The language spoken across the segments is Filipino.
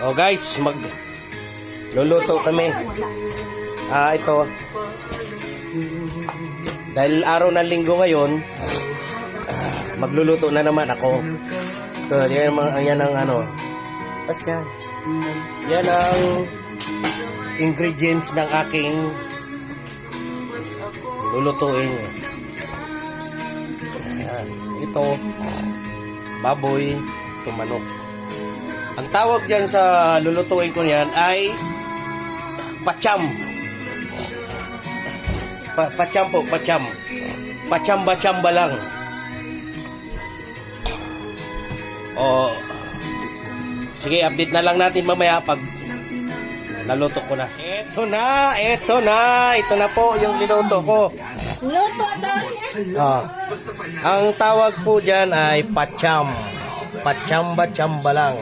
Oh guys, luluto kami. Ito. Dahil araw ng linggo ngayon, magluluto na naman ako. So, yan ang ano. At yan. Yan ang ingredients ng aking lulutuin. Ayan. Ito, baboy, ito manok. Ang tawag dyan sa lulutuin ko niyan ay pacham. Pacham po, pacham. Pachamba-chamba lang. O, sige, update na lang natin mamaya pag naluto ko na. Ito na po yung niluto ko. Luto daw. Ang tawag po dyan ay pacham. Pachamba-chamba lang.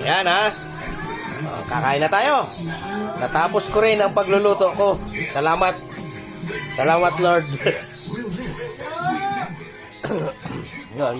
Yan ha. Kakain na tayo. Natapos ko rin ang pagluluto ko. Salamat. Salamat Lord. Yan.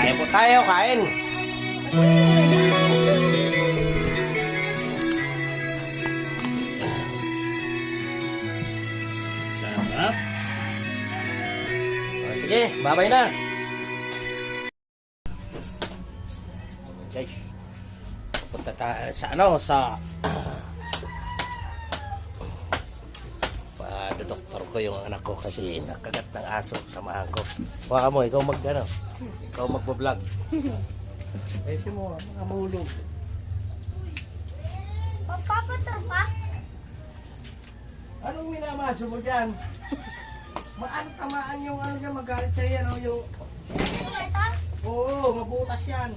Kain po tayo, kain. Sarap. Sige, babay na. Guys, punta tayo sa doktor ko yung anak ko kasi nakagat ng aso, samahan ko. Baka mo, ikaw ikaw magbablog. Eh, mo, mga mahulog. Magpapator pa? Anong minamaso mo dyan? Maano tamaan yung ano dyan, magalit siya yan, yung... Ito? Oo, mabutas yan.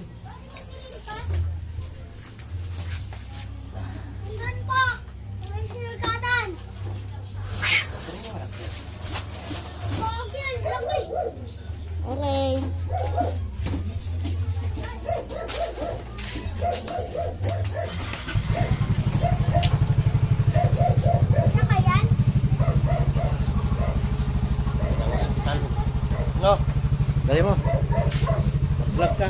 Tingnan po! May sinurkatan! Bakit? Laki! Okay. Isa ka yan? Hospital. No, dali mo. Mag-vlog ka.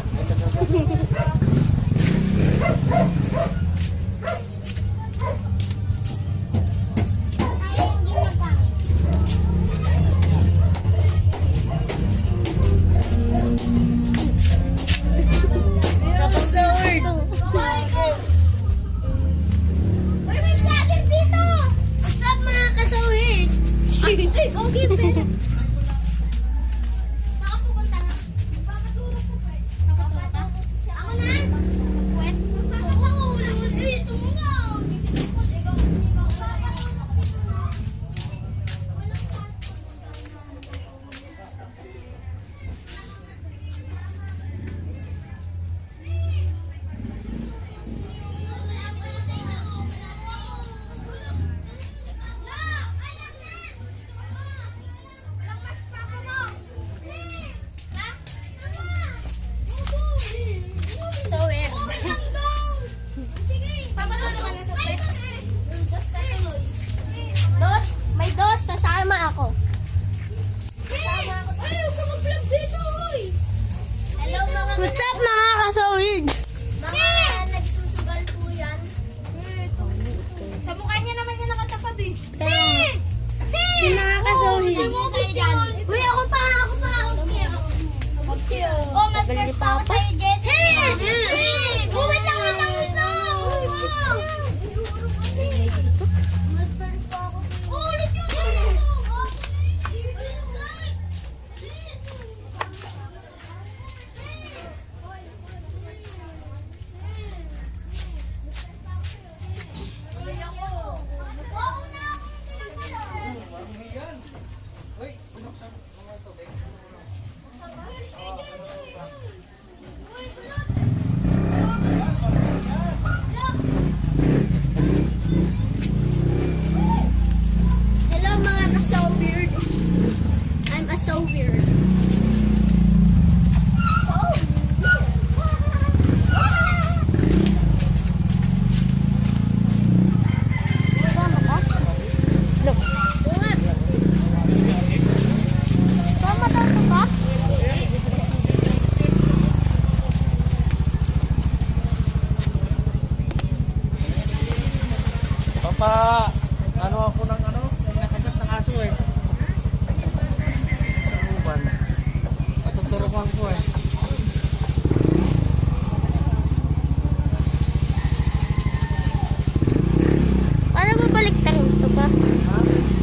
Ay, okay pa. Nakapupunta na. Papaturo ko pa. Nakaturo ka? Ako na? Wet? Oo, naman dito mo nga. Ako. Ayaw ka mag-vlog dito, hoy! Hello mga... What's up mga kasawid? Mga nagsusugal po yan. Sa mukha niya naman yung nakatapad eh. Sino mga kasawid? Uy, ako pa! tagal ni Papa. Hey! Wait lang, wait lang, wait lang! Ulit yun! Hello mga ka-so weird. I'm a so weird. Look. Tama tayo ba? Papa, ano ako ng ano? May nakagat ng aso eh. Sa uban. Patuturukan ko eh. Paano mo baliktarin ito ba?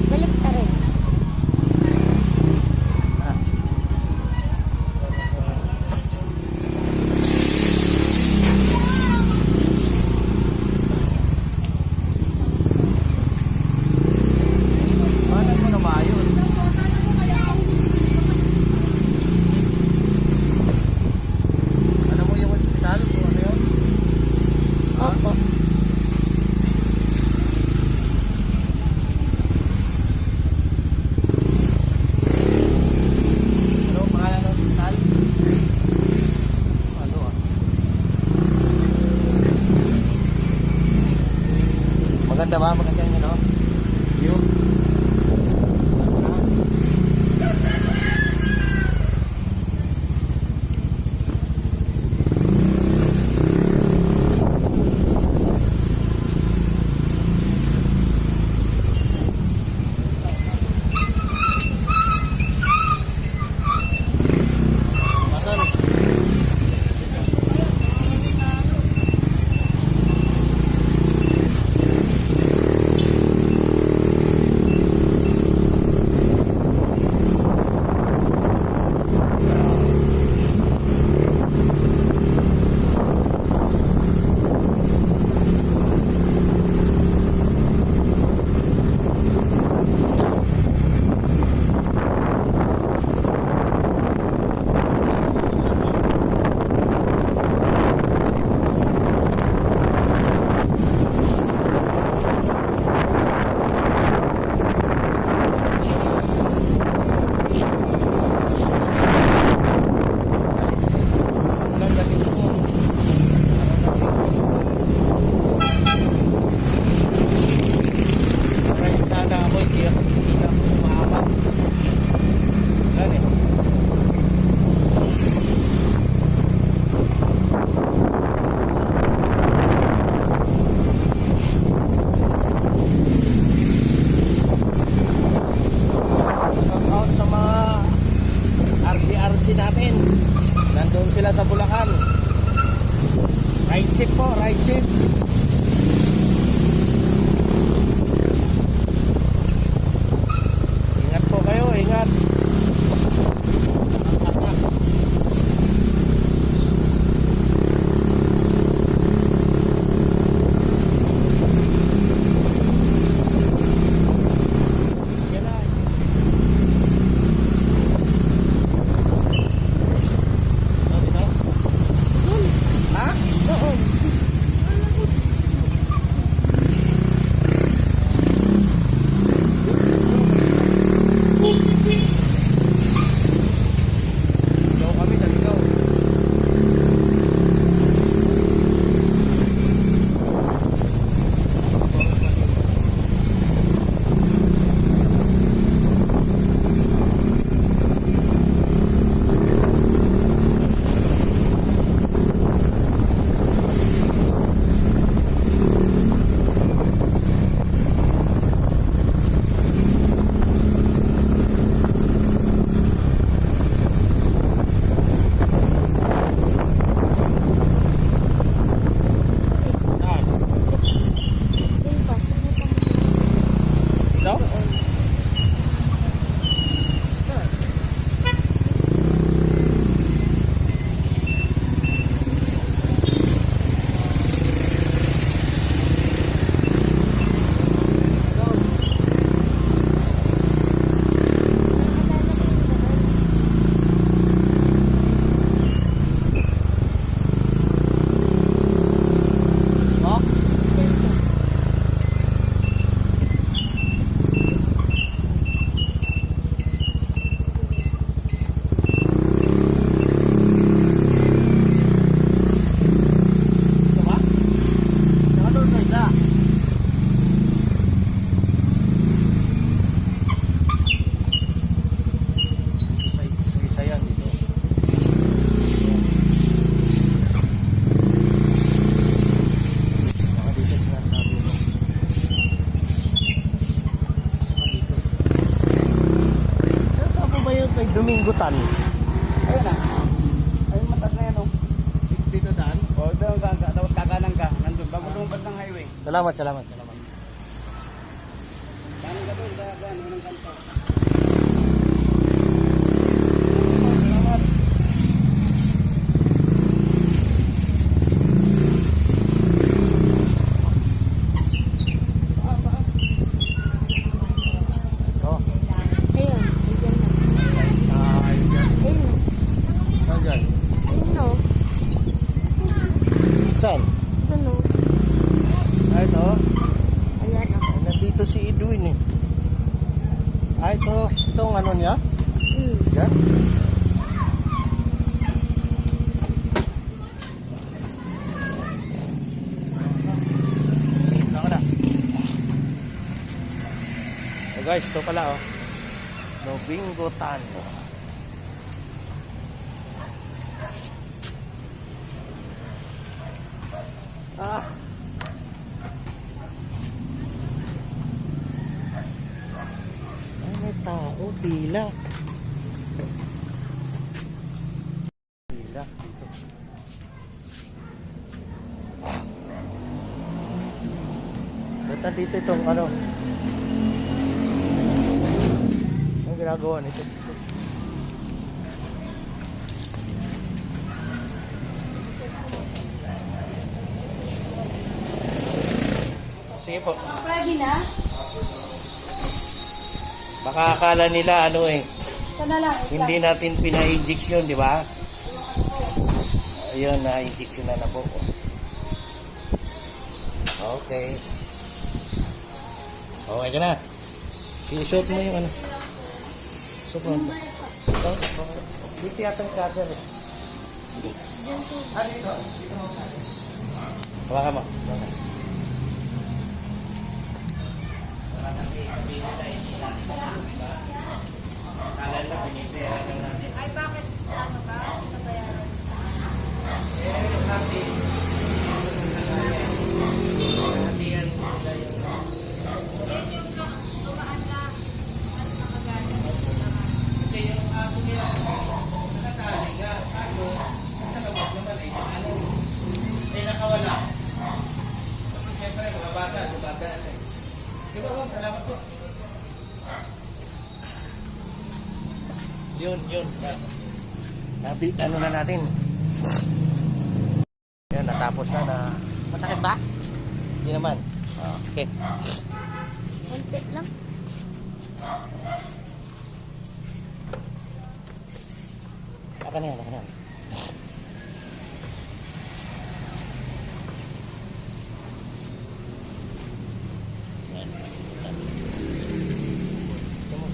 Baliktarin. Paano mo na maayos? Ano mo yung hospital? Kung ano yun? Opo. Ano ang pangalan ng hospital? Ano ah? Maganda ba? Maganda yung ano? View? Masan? Sa Bulacan. Right shift po, right shift. Ingat po kayo, ingat. Yan na. Ha? Oo. Salamat. Saan ka doon? Bayan, unang kanto. Oh. Ayun. Ayun dyan. Ayun. Saan dyan? Ayun o. Saan? Ayun o. Ay, ito. Ayan o. Ay, nandito si Edwin eh. Ay, ito. Itong ano niya? Yan. Saan ka na? Oh guys, ito pala oh. Nobingotan. Ah. Ay, may tao. Pila. Pila. Dito. Ba't nandito itong ano? Ang ginagawa nito? Sige po. Ready na? Baka akala nila ano eh, Sana lang. hindi natin pina-injection, di ba? Ayun, na-injection na po. Okay. Okay ka na. Isuot mo yung ano. Suot mo. Ito. Dito yata yung charger eh. Ah, dito. Dito mo. Hawakan mo. Hawakan. Ay, bakit? Ano ba? Nabayaran. Yan yung tumaan na. Mas nakagaling. Kasi yung ako nila, nakaliga. Ako, sa kabag naman eh, ano, eh nakawala. Kasi siyempre, mga bata, eh. Di ba, Rob? Salamat po. Yun. Ano na natin. Yan, natapos na. Masakit ba? Hindi naman. Okay. Kunti lang. Aka na yan. Yan. Ito mo.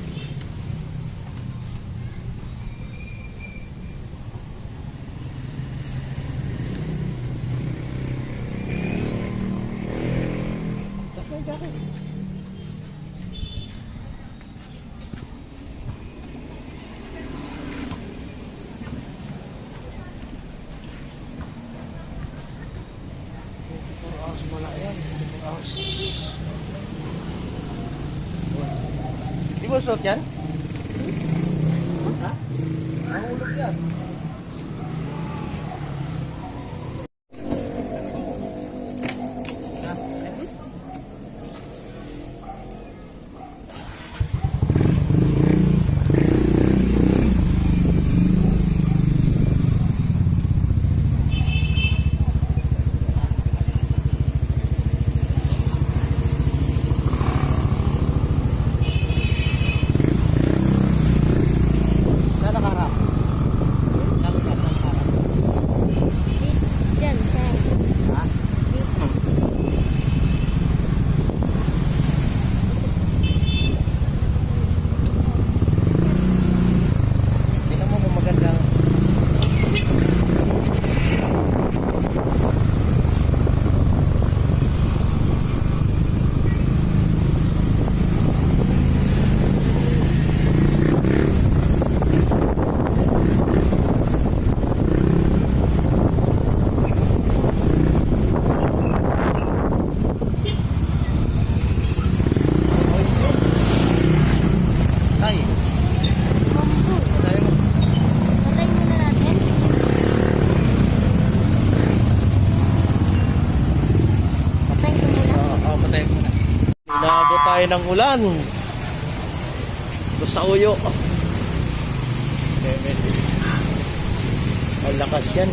Jacket. Di mo suot yan? Ha? Mahulog yan. Saan nakaharap? tayo ng ulan. Ito sa uyo. Ang lakas yan.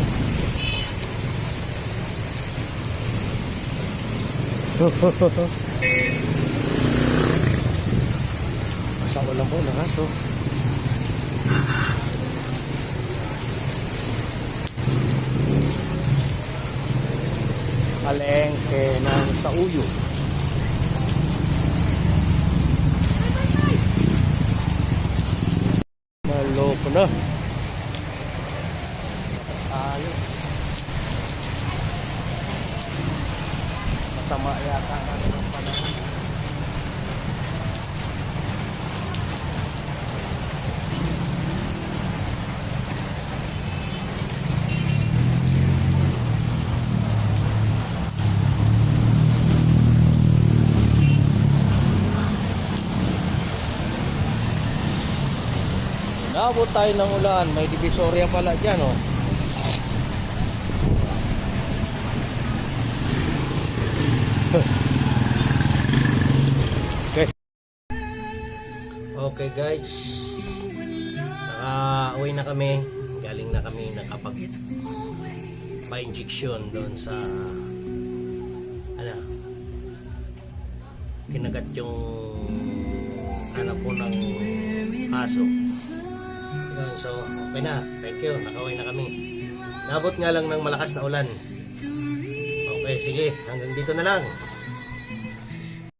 Sa ulan po, lakas oh. Palengke ng sa uyo. Maloko na. Tayo. Masama yata natin ang panahon. Naabot tayo ng ulan. May divisorya pala dyan, oh. Okay. Okay, guys. Nakauwi na kami. Galing na kami nakapag-pa-injection doon sa kinagat yung anak po ng aso. Yun, so okay na, thank you, nakauwi na kami. Nabot nga lang ng malakas na ulan. Okay, sige, hanggang dito na lang.